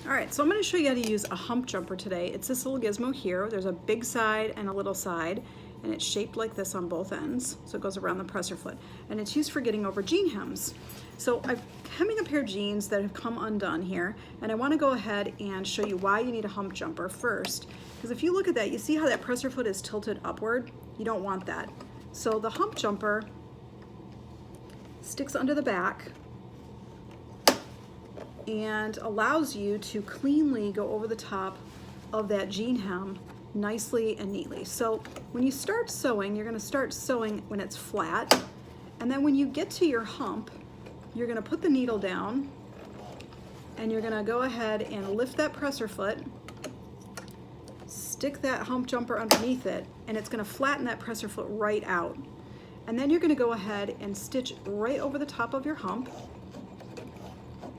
All right, so I'm going to show you how to use a hump jumper today. It's this little gizmo here. There's a big side and a little side, and it's shaped like this on both ends, so it goes around the presser foot. And it's used for getting over jean hems. So I'm hemming a pair of jeans that have come undone here, and I want to go ahead and show you why you need a hump jumper first. Because if you look at that, you see how that presser foot is tilted upward? You don't want that. So the hump jumper sticks under the back and allows you to cleanly go over the top of that jean hem nicely and neatly. So when you start sewing, you're going to start sewing when it's flat, and then when you get to your hump, you're going to put the needle down and you're going to go ahead and lift that presser foot, stick that hump jumper underneath it, and it's going to flatten that presser foot right out. And then you're going to go ahead and stitch right over the top of your hump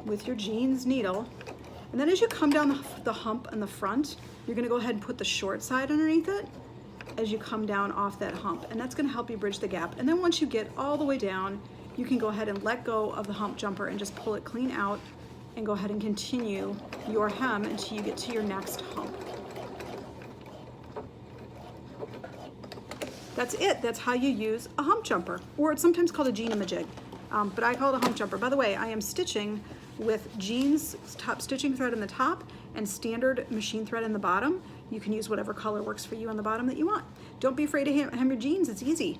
with your jeans needle. And then as you come down the hump in the front, you're going to go ahead and put the short side underneath it as you come down off that hump, and that's going to help you bridge the gap. And then once you get all the way down, you can go ahead and let go of the hump jumper and just pull it clean out and go ahead and continue your hem until you get to your next hump. That's it. That's how you use a hump jumper, or it's sometimes called a jean-a-majig, but I call it a hump jumper. By the way, I am stitching with jeans top stitching thread in the top and standard machine thread in the bottom. You can use whatever color works for you on the bottom that you want. Don't be afraid to hem your jeans. It's easy.